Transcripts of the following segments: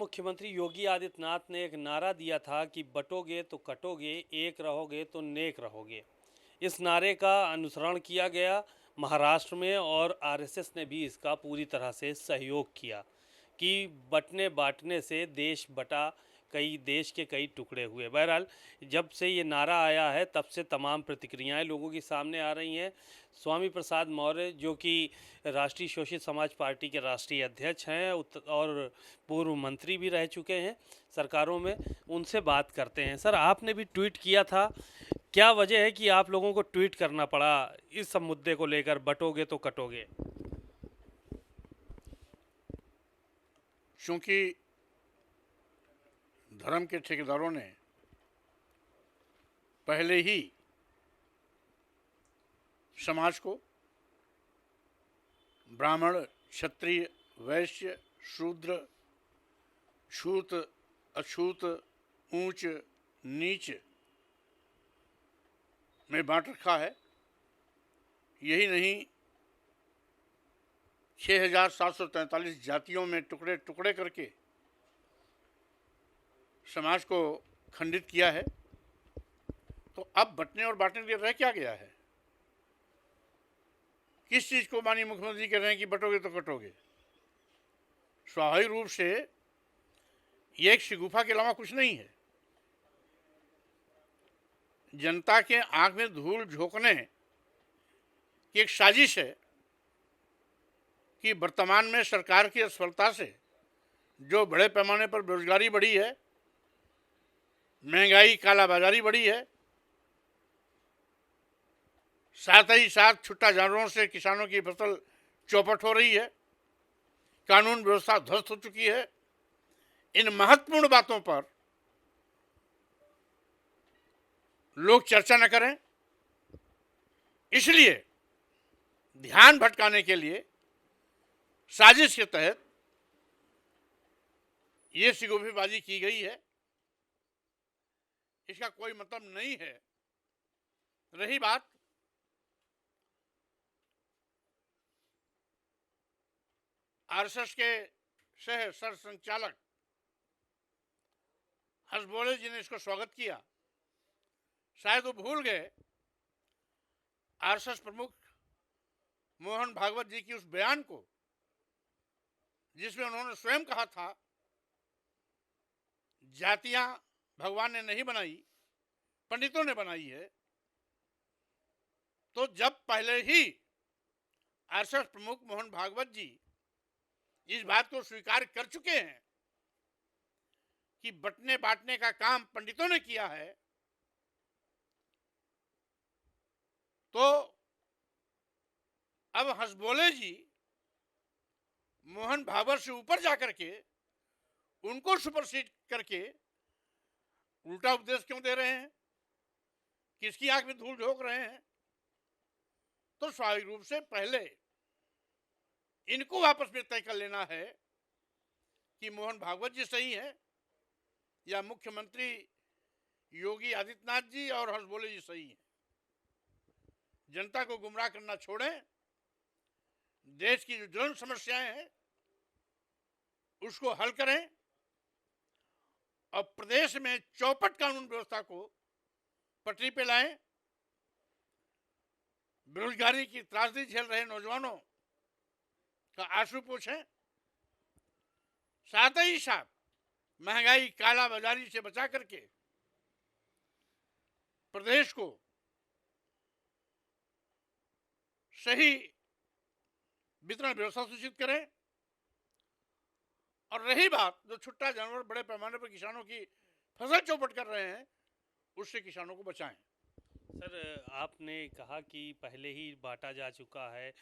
मुख्यमंत्री योगी आदित्यनाथ ने एक नारा दिया था कि बटोगे तो कटोगे, एक रहोगे तो नेक रहोगे। इस नारे का अनुसरण किया गया महाराष्ट्र में और आरएसएस ने भी इसका पूरी तरह से सहयोग किया कि बटने बांटने से देश बटा, कई देश के कई टुकड़े हुए। बहरहाल जब से ये नारा आया है तब से तमाम प्रतिक्रियाएं लोगों के सामने आ रही हैं। स्वामी प्रसाद मौर्य जो कि राष्ट्रीय शोषित समाज पार्टी के राष्ट्रीय अध्यक्ष हैं और पूर्व मंत्री भी रह चुके हैं सरकारों में, उनसे बात करते हैं। सर, आपने भी ट्वीट किया था, क्या वजह है कि आप लोगों को ट्वीट करना पड़ा इस सब मुद्दे को लेकर, बटोगे तो कटोगे? चूंकि धर्म के ठेकेदारों ने पहले ही समाज को ब्राह्मण, क्षत्रिय, वैश्य, शूद्र, छूत, अछूत, ऊंच, नीच में बांट रखा है। यही नहीं, 6,743 जातियों में टुकड़े टुकड़े करके समाज को खंडित किया है। तो अब बंटने और बांटने के लिए रह क्या गया है? किस चीज को माननीय मुख्यमंत्री कह रहे हैं कि बटोगे तो कटोगे? स्वाभाविक रूप से ये एक शिगुफा के अलावा कुछ नहीं है। जनता के आंख में धूल झोंकने की एक साजिश है कि वर्तमान में सरकार की असफलता से जो बड़े पैमाने पर बेरोजगारी बढ़ी है, महंगाई, कालाबाजारी बढ़ी है, साथ ही साथ छुट्टा जानवरों से किसानों की फसल चौपट हो रही है, कानून व्यवस्था ध्वस्त हो चुकी है। इन महत्वपूर्ण बातों पर लोग चर्चा न करें, इसलिए ध्यान भटकाने के लिए साजिश के तहत ये सिगोफीबाजी की गई है। इसका कोई मतलब नहीं है। रही बात आरएसएस के सह सर संचालक हसबोले जी ने इसको स्वागत किया। शायद वो भूल गए आरएसएस प्रमुख मोहन भागवत जी की उस बयान को, जिसमें उन्होंने स्वयं कहा था, जातियां भगवान ने नहीं बनाई, पंडितों ने बनाई है। तो जब पहले ही आरएसएस प्रमुख मोहन भागवत जी इस बात को स्वीकार कर चुके हैं कि बंटने बांटने का काम पंडितों ने किया है, तो अब हसबोले जी मोहन भागवत से ऊपर जाकर के उनको सुपरसीड करके उल्टा उपदेश क्यों दे रहे हैं? किसकी आंख में धूल झोंक रहे हैं? तो स्वाभाविक रूप से पहले इनको आपस में तय कर लेना है कि मोहन भागवत जी सही है या मुख्यमंत्री योगी आदित्यनाथ जी और हसबोले जी सही हैं। जनता को गुमराह करना छोड़ें। देश की जो ज्वलंत समस्याएं हैं उसको हल करें और प्रदेश में चौपट कानून व्यवस्था को पटरी पे लाएं। बेरोजगारी की त्रासदी झेल रहे नौजवानों का आंसू पोंछें। साथ ही साथ महंगाई, कालाबाजारी से बचा करके प्रदेश को सही वितरण व्यवस्था सुनिश्चित करें। और रही बात जो छुट्टा जानवर बड़े पैमाने पर किसानों की फसल चौपट कर रहे हैं, उससे किसानों को बचाएं। सर, आपने कहा कि पहले ही बांटा जा चुका है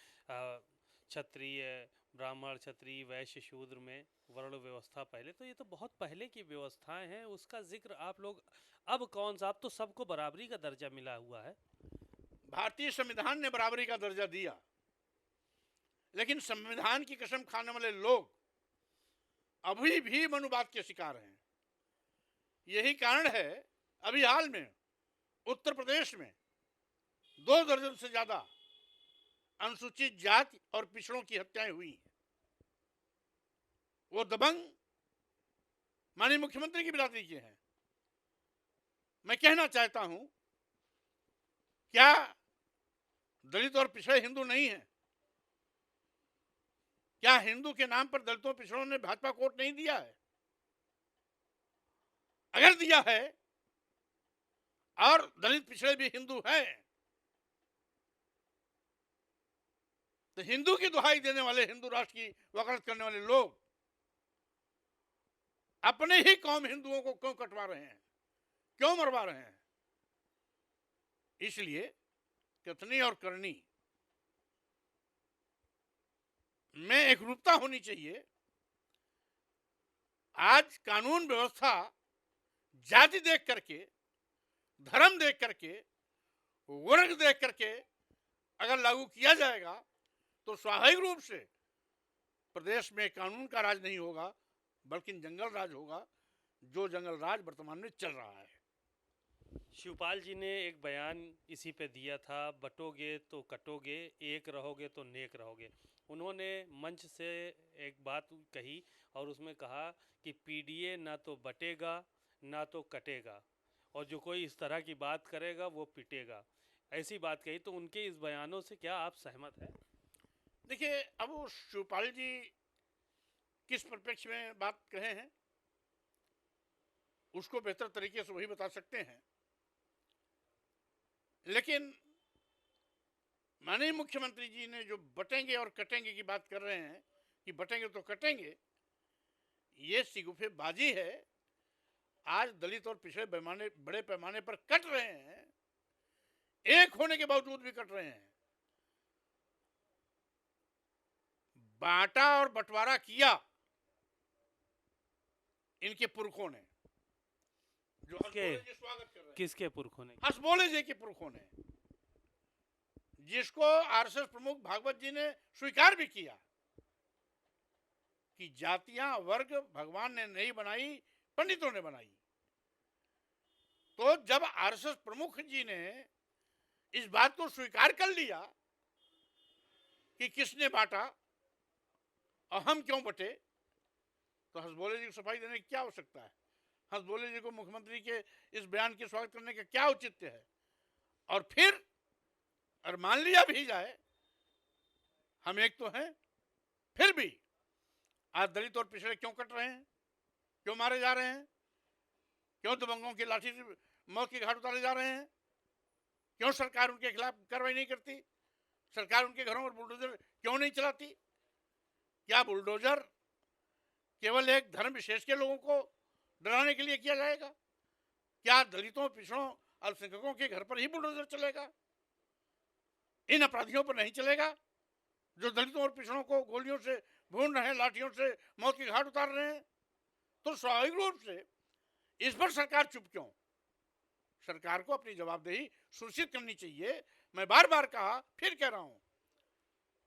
क्षत्रिय, ब्राह्मण, क्षत्रिय, वैश्य, शूद्र में वर्ण व्यवस्था पहले, तो ये तो बहुत पहले की व्यवस्थाएं हैं, उसका जिक्र आप लोग अब कौन सा? अब तो सबको बराबरी का दर्जा मिला हुआ है। भारतीय संविधान ने बराबरी का दर्जा दिया, लेकिन संविधान की कसम खाने वाले लोग अभी भी मनुवाद के शिकार हैं। यही कारण है अभी हाल में उत्तर प्रदेश में 2 दर्जन से ज्यादा अनुसूचित जाति और पिछड़ों की हत्याएं हुई। वो दबंग माननीय मुख्यमंत्री की बिरादरी के हैं। मैं कहना चाहता हूं, क्या दलित और पिछड़े हिंदू नहीं हैं? क्या हिंदू के नाम पर दलितों पिछड़ों ने भाजपा को वोट नहीं दिया है? अगर दिया है और दलित पिछड़े भी हिंदू हैं, तो हिंदू की दुहाई देने वाले, हिंदू राष्ट्र की वकालत करने वाले लोग अपने ही कौम हिंदुओं को क्यों कटवा रहे हैं, क्यों मरवा रहे हैं? इसलिए कथनी और करनी में एकरूपता होनी चाहिए। आज कानून व्यवस्था जाति देख करके, धर्म देख करके, वर्ग देख करके अगर लागू किया जाएगा तो स्वाभाविक रूप से प्रदेश में कानून का राज नहीं होगा, बल्कि जंगल राज होगा, जो जंगल राज वर्तमान में चल रहा है। शिवपाल जी ने एक बयान इसी पे दिया था, बटोगे तो कटोगे, एक रहोगे तो नेक रहोगे। उन्होंने मंच से एक बात कही और उसमें कहा कि पीडीए ना तो बटेगा ना तो कटेगा, और जो कोई इस तरह की बात करेगा वो पिटेगा, ऐसी बात कही। तो उनके इस बयानों से क्या आप सहमत हैं? देखिए, अब वो शिवपाल जी किस परिप्रेक्ष्य में बात कहे हैं, उसको बेहतर तरीके से वही बता सकते हैं। लेकिन माननीय मुख्यमंत्री जी ने जो बटेंगे और कटेंगे की बात कर रहे हैं कि बटेंगे तो कटेंगे, ये सिगुफेबाजी है। आज दलित और पिछड़े बड़े पैमाने पर कट रहे हैं, एक होने के बावजूद भी कट रहे हैं। बांटा और बंटवारा किया इनके पुरखों ने, जो हसबोले जी स्वागत कर रहे हैं। किसके पुरखों ने? हसबोले जी के पुरखों ने, जिसको आरएसएस प्रमुख भागवत जी ने स्वीकार भी किया कि जातियां वर्ग भगवान ने नहीं बनाई, पंडितों ने बनाई। तो जब आरएसएस प्रमुख जी ने इस बात को स्वीकार कर लिया कि किसने बांटा और हम क्यों बटे, तो हसबोले जी को सफाई देने की क्या आवश्यकता है? हसबोले जी को मुख्यमंत्री के इस बयान के स्वागत करने का क्या औचित्य है? और फिर और मान लिया भी जाए हम एक तो हैं, फिर भी आज दलित और पिछड़े क्यों कट रहे हैं, क्यों मारे जा रहे हैं, क्यों दबंगों की लाठी से मौत के घाट उतारे जा रहे हैं, क्यों सरकार उनके खिलाफ कार्रवाई नहीं करती, सरकार उनके घरों पर बुलडोजर क्यों नहीं चलाती? क्या बुलडोजर केवल एक धर्म विशेष के लोगों को डराने के लिए किया जाएगा? क्या दलितों, पिछड़ों, अल्पसंख्यकों के घर पर ही बुलडोजर चलेगा? इन अपराधियों पर नहीं चलेगा जो दलितों और पिछड़ों को गोलियों से भून रहे हैं, लाठियों से मौत के घाट उतार रहे हैं? तो स्वाभाविक रूप से इस पर सरकार चुप क्यों? सरकार को अपनी जवाबदेही सुनिश्चित करनी चाहिए। मैं बार बार कहा, फिर कह रहा हूं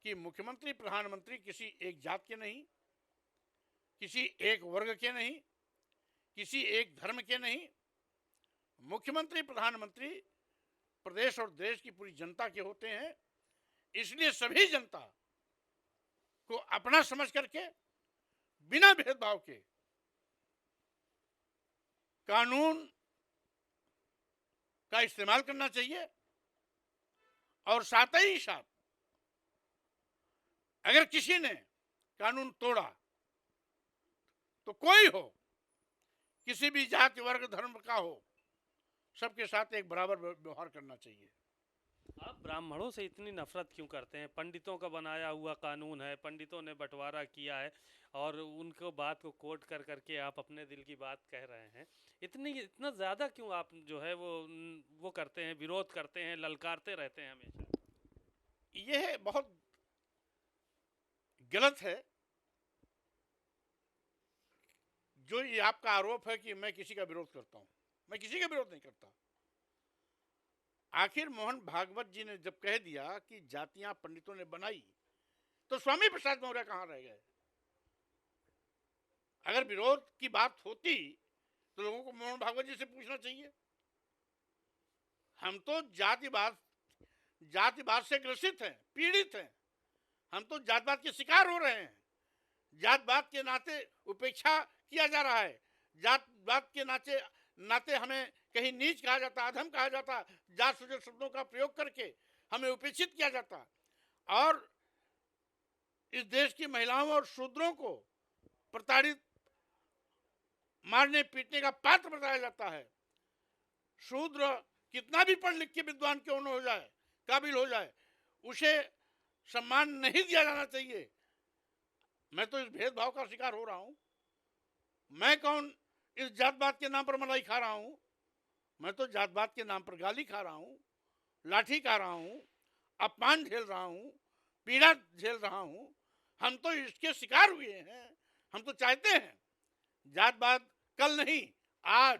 कि मुख्यमंत्री, प्रधानमंत्री किसी एक जात के नहीं, किसी एक वर्ग के नहीं, किसी एक धर्म के नहीं। मुख्यमंत्री, प्रधानमंत्री प्रदेश और देश की पूरी जनता के होते हैं। इसलिए सभी जनता को अपना समझ करके बिना भेदभाव के कानून का इस्तेमाल करना चाहिए। और साथ ही साथ अगर किसी ने कानून तोड़ा तो कोई हो, किसी भी जाति वर्ग धर्म का हो, सबके साथ एक बराबर व्यवहार करना चाहिए। आप ब्राह्मणों से इतनी नफरत क्यों करते हैं? पंडितों का बनाया हुआ कानून है, पंडितों ने बंटवारा किया है और उनको बात को कोट कर करके आप अपने दिल की बात कह रहे हैं। इतना ज़्यादा क्यों आप जो है वो करते हैं, विरोध करते हैं, ललकारते रहते हैं हमेशा? यह बहुत गलत है जो ये आपका आरोप है कि मैं किसी का विरोध करता हूं। मैं किसी का विरोध नहीं करता। आखिर मोहन भागवत जी ने जब कह दिया कि जातियां पंडितों ने बनाई, तो स्वामी प्रसाद मौर्य कहां रह गए? अगर विरोध की बात होती तो लोगों को मोहन भागवत जी से पूछना चाहिए। हम तो जातिवाद से ग्रसित हैं, पीड़ित हैं। हम तो जातवाद के शिकार हो रहे हैं। जातवाद के नाते उपेक्षा किया जा रहा है, जात बात के नाते हमें कहीं नीच कहा जाता, अधम कहा जाता, जात सूचक शब्दों का प्रयोग करके हमें उपेक्षित किया जाता और इस देश की महिलाओं और शूद्रों को प्रताड़ित, मारने पीटने का पात्र बताया जाता है। शूद्र कितना भी पढ़ लिख के विद्वान क्यों न हो जाए, काबिल हो जाए, उसे सम्मान नहीं दिया जाना चाहिए। मैं तो इस भेदभाव का शिकार हो रहा हूं। मैं कौन इस जात बात के नाम पर मलाई खा रहा हूं? मैं तो जात बात के नाम पर गाली खा रहा हूं, लाठी खा रहा हूं, अपमान झेल रहा हूं, पीड़ा झेल रहा हूं। हम तो इसके शिकार हुए हैं। हम तो चाहते हैं जात बात कल नहीं, आज,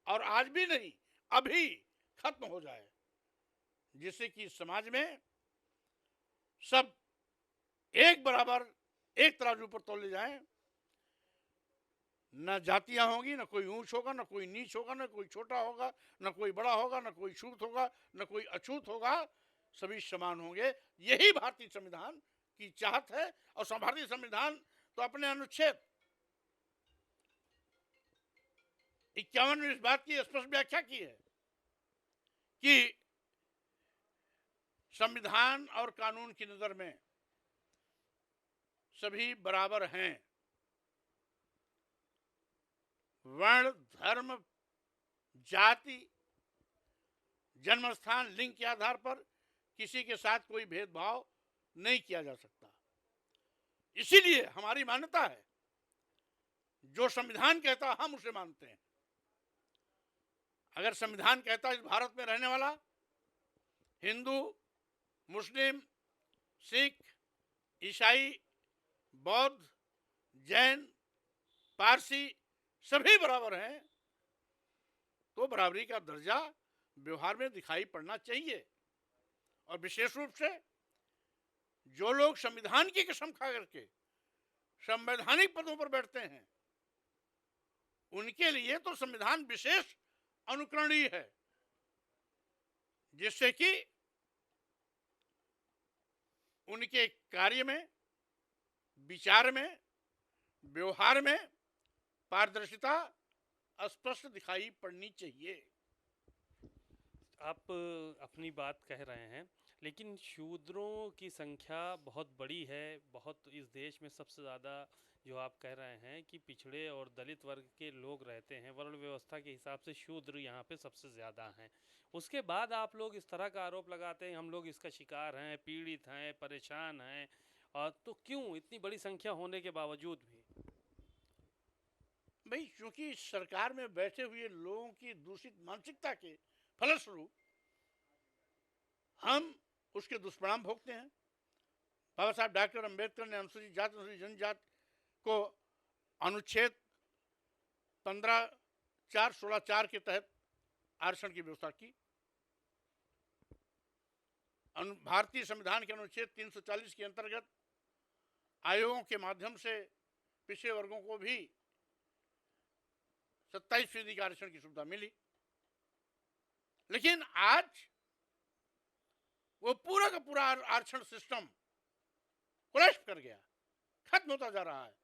और आज भी नहीं, अभी खत्म हो जाए, जिससे कि समाज में सब एक बराबर, एक तराजू पर तोले जाएं। न जातियां होंगी, न कोई ऊंच होगा, न कोई नीच होगा, न कोई छोटा होगा, न कोई बड़ा होगा, न कोई छूत होगा, न कोई अछूत होगा, सभी समान होंगे। यही भारतीय संविधान की चाहत है। और भारतीय संविधान तो अपने अनुच्छेद 51 में इस बात की स्पष्ट व्याख्या की है कि संविधान और कानून की नजर में सभी बराबर हैं। वर्ण, धर्म, जाति, जन्मस्थान, लिंग के आधार पर किसी के साथ कोई भेदभाव नहीं किया जा सकता। इसीलिए हमारी मान्यता है, जो संविधान कहता हम उसे मानते हैं। अगर संविधान कहता इस भारत में रहने वाला हिंदू, मुस्लिम, सिख, ईसाई, बौद्ध, जैन, पारसी सभी बराबर हैं, तो बराबरी का दर्जा व्यवहार में दिखाई पड़ना चाहिए। और विशेष रूप से जो लोग संविधान की कसम खा करके संवैधानिक पदों पर बैठते हैं, उनके लिए तो संविधान विशेष अनुकरणीय है, जिससे कि उनके कार्य में, विचार में, व्यवहार में पारदर्शिता स्पष्ट दिखाई पड़नी चाहिए। आप अपनी बात कह रहे हैं, लेकिन शूद्रों की संख्या बहुत बड़ी है। बहुत इस देश में सबसे ज़्यादा, जो आप कह रहे हैं कि पिछड़े और दलित वर्ग के लोग रहते हैं, वर्ण व्यवस्था के हिसाब से शूद्र यहाँ पे सबसे ज़्यादा हैं। उसके बाद आप लोग इस तरह का आरोप लगाते हैं हम लोग इसका शिकार हैं, पीड़ित हैं, परेशान हैं, और तो क्यों इतनी बड़ी संख्या होने के बावजूद भी? भाई, क्योंकि सरकार में बैठे हुए लोगों की दूषित मानसिकता के फलस्वरूप हम उसके दुष्परिणाम भोगते हैं। बाबा साहब डॉक्टर अंबेडकर ने अनुसूचित जाति, अनुसूचित जनजाति को अनुच्छेद 15(4)(16)(4) के तहत आरक्षण की व्यवस्था की। भारतीय संविधान के अनुच्छेद 340 के अंतर्गत आयोगों के माध्यम से पिछड़े वर्गों को भी 27% आरक्षण की सुविधा मिली। लेकिन आज वो पूरा का पूरा आरक्षण सिस्टम कोलैप्स कर गया, खत्म होता जा रहा है,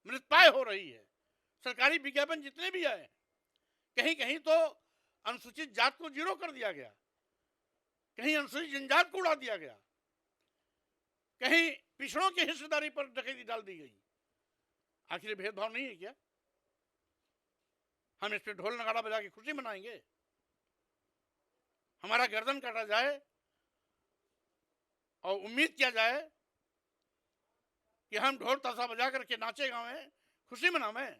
मृतप्राय हो रही है। सरकारी विज्ञापन जितने भी आए, कहीं कहीं तो अनुसूचित जात को जीरो कर दिया गया, कहीं अनुसूचित जनजात को उड़ा दिया गया, कहीं पिछड़ों की हिस्सेदारी पर डकैती डाल दी गई। आखिर ये भेदभाव नहीं है क्या? हम इस पे ढोल नगाड़ा बजा के खुशी मनाएंगे? हमारा गर्दन काटा जाए और उम्मीद किया जाए कि हम ढोल ताशा बजा करके नाचे गाएं, खुशी मनाएं?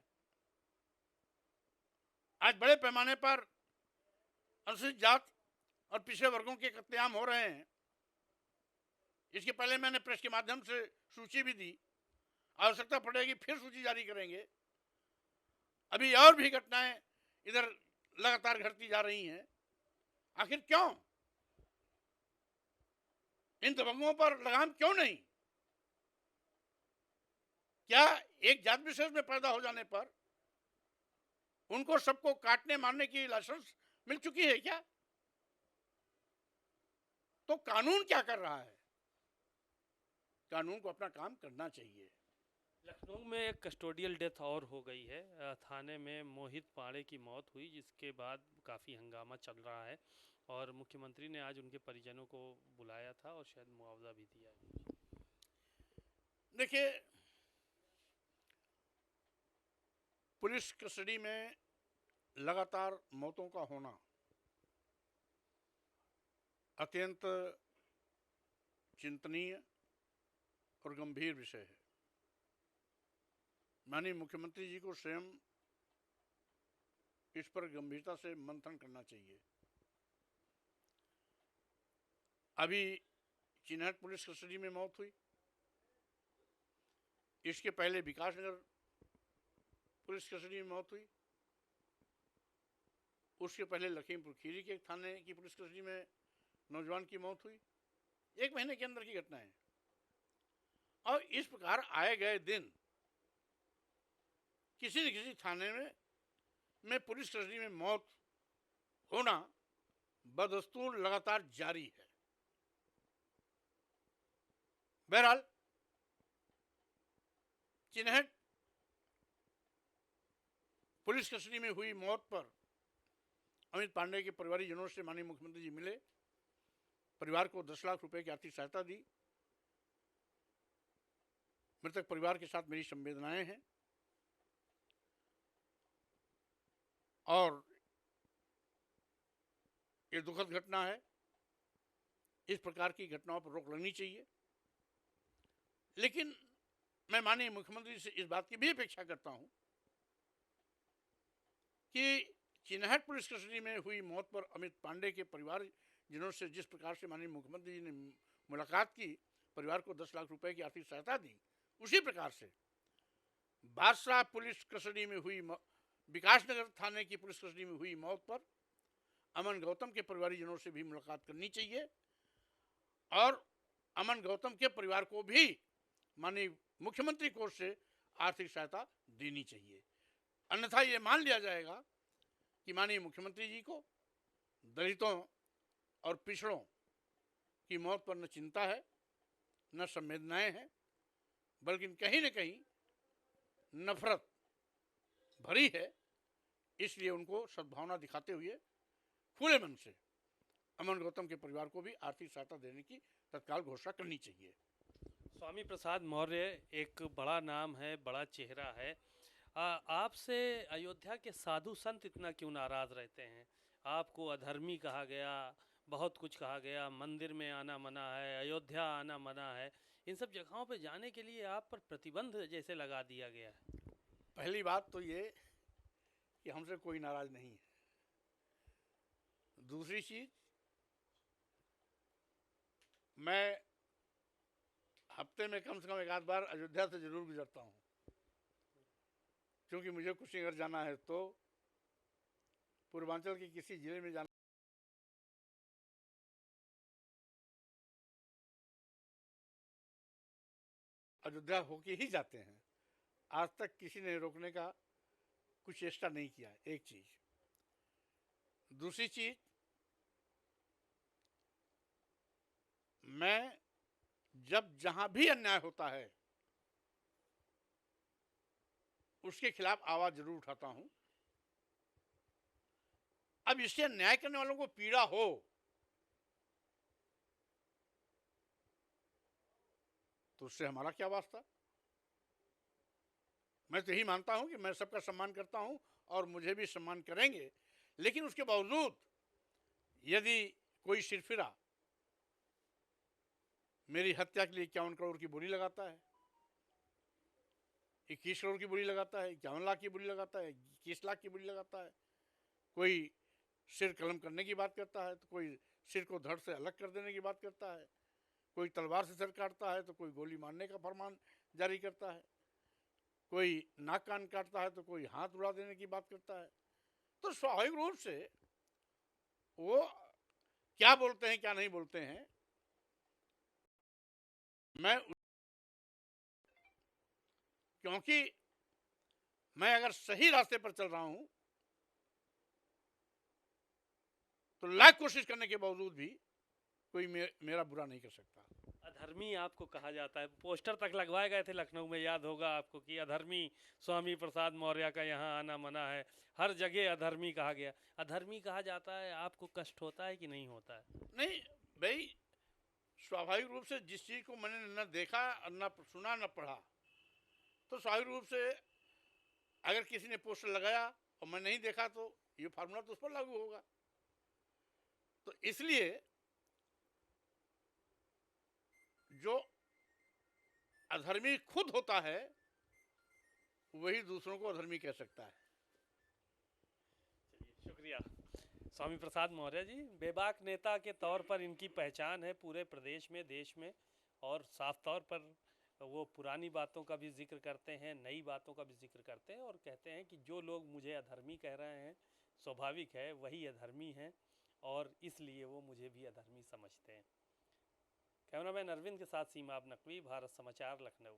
आज बड़े पैमाने पर अनुसूचित जात और पिछड़े वर्गों के कत्लेआम हो रहे हैं। इसके पहले मैंने प्रेस के माध्यम से सूची भी दी, आवश्यकता पड़ेगी फिर सूची जारी करेंगे। अभी और भी घटनाएं इधर लगातार घटती जा रही हैं। आखिर क्यों? इन दबंगों पर लगाम क्यों नहीं? क्या एक जात विशेष में पैदा हो जाने पर उनको सबको काटने मारने की लाइसेंस मिल चुकी है क्या? तो कानून क्या कर रहा है? कानून को अपना काम करना चाहिए। लखनऊ में एक कस्टोडियल डेथ और हो गई है। थाने में मोहित पांडे की मौत हुई, जिसके बाद काफ़ी हंगामा चल रहा है और मुख्यमंत्री ने आज उनके परिजनों को बुलाया था और शायद मुआवजा भी दिया है। देखिए, पुलिस कस्टडी में लगातार मौतों का होना अत्यंत चिंतनीय और गंभीर विषय है। माननीय मुख्यमंत्री जी को स्वयं इस पर गंभीरता से मंथन करना चाहिए। अभी चिन्हट पुलिस कस्टडी में मौत हुई, इसके पहले विकासनगर पुलिस कस्टडी में मौत हुई, उसके पहले लखीमपुर खीरी के थाने की पुलिस कस्टडी में नौजवान की मौत हुई। 1 महीने के अंदर की घटना है। और इस प्रकार आए गए दिन किसी न किसी थाने में पुलिस कस्टडी में मौत होना बदस्तूर लगातार जारी है। बहरहाल चिन्हट पुलिस कस्टडी में हुई मौत पर अमित पांडे के परिवारजनों से माननीय मुख्यमंत्री जी मिले, परिवार को 10 लाख रुपए की आर्थिक सहायता दी। मृतक परिवार के साथ मेरी संवेदनाएं हैं और ये दुखद घटना है। इस प्रकार की घटनाओं पर रोक लगनी चाहिए। लेकिन मैं माननीय मुख्यमंत्री से इस बात की भी अपेक्षा करता हूं कि चिन्हट पुलिस कस्टडी में हुई मौत पर अमित पांडे के परिवार जिन्हों से जिस प्रकार से माननीय मुख्यमंत्री जी ने मुलाकात की, परिवार को 10 लाख रुपए की आर्थिक सहायता दी, उसी प्रकार से बादशाह पुलिस कस्टडी में हुई विकासनगर थाने की पुलिस कस्टडी में हुई मौत पर अमन गौतम के परिवारजनों से भी मुलाकात करनी चाहिए और अमन गौतम के परिवार को भी माननीय मुख्यमंत्री कोष से आर्थिक सहायता देनी चाहिए। अन्यथा ये मान लिया जाएगा कि माननीय मुख्यमंत्री जी को दलितों और पिछड़ों की मौत पर न चिंता है, न संवेदनाएं हैं, बल्कि कहीं न कहीं नफरत भरी है। इसलिए उनको सद्भावना दिखाते हुए खुले मन से अमन गौतम के परिवार को भी आर्थिक सहायता देने की तत्काल घोषणा करनी चाहिए। स्वामी प्रसाद मौर्य एक बड़ा नाम है, बड़ा चेहरा है। आपसे अयोध्या के साधु संत इतना क्यों नाराज रहते हैं? आपको अधर्मी कहा गया, बहुत कुछ कहा गया, मंदिर में आना मना है, अयोध्या आना मना है, इन सब जगहों पे जाने के लिए आप पर प्रतिबंध जैसे लगा दिया गया है। पहली बात तो ये कि हमसे कोई नाराज नहीं है। दूसरी चीज, मैं हफ्ते में कम से कम 1 आध बार अयोध्या से जरूर गुजरता हूँ, क्योंकि मुझे कुशीनगर जाना है तो पूर्वांचल के किसी जिले में जाना, अयोध्या होके ही जाते हैं। आज तक किसी ने रोकने का कुछ चेष्टा नहीं किया है। एक चीज। दूसरी चीज, मैं जब जहां भी अन्याय होता है उसके खिलाफ आवाज जरूर उठाता हूं। अब इससे अन्याय करने वालों को पीड़ा हो तो उससे हमारा क्या वास्ता। मैं तो यही मानता हूं कि मैं सबका सम्मान करता हूं और मुझे भी सम्मान करेंगे, लेकिन उसके बावजूद यदि कोई सिरफिरा मेरी हत्या के लिए 51 करोड़ की बोली लगाता है, 21 करोड़ की बोली लगाता है, 51 लाख की बोली लगाता है, 21 लाख की बोली लगाता है, कोई सिर कलम करने की बात करता है तो कोई सिर को धड़ से अलग कर देने की बात करता है, कोई तलवार से सिर काटता है तो कोई गोली मारने का फरमान जारी करता है, कोई नाक कान काटता है तो कोई हाथ उड़ा देने की बात करता है, तो स्वाभाविक रूप से वो क्या बोलते हैं क्या नहीं बोलते हैं, मैं क्योंकि मैं अगर सही रास्ते पर चल रहा हूं तो लाख कोशिश करने के बावजूद भी कोई मेरा बुरा नहीं कर सकता। अधर्मी आपको कहा जाता है, पोस्टर तक लगवाए गए थे लखनऊ में, याद होगा आपको, कि अधर्मी स्वामी प्रसाद मौर्य का यहाँ आना मना है, हर जगह अधर्मी कहा गया। अधर्मी कहा जाता है, आपको कष्ट होता है कि नहीं होता है? नहीं भाई, स्वाभाविक रूप से जिस चीज को मैंने न देखा न सुना न पढ़ा, तो स्वाभाविक रूप से अगर किसी ने पोस्टर लगाया और मैं नहीं देखा तो ये फार्मूला तो उस पर लागू होगा। तो इसलिए जो अधर्मी खुद होता है वही दूसरों को अधर्मी कह सकता है। चलिए, शुक्रिया स्वामी प्रसाद मौर्य जी। बेबाक नेता के तौर पर इनकी पहचान है पूरे प्रदेश में, देश में, और साफ तौर पर वो पुरानी बातों का भी जिक्र करते हैं, नई बातों का भी जिक्र करते हैं, और कहते हैं कि जो लोग मुझे अधर्मी कह रहे हैं, स्वाभाविक है वही अधर्मी हैं, और इसलिए वो मुझे भी अधर्मी समझते हैं। कैमरामैन अरविंद के साथ सीमा अब नकवी, भारत समाचार, लखनऊ।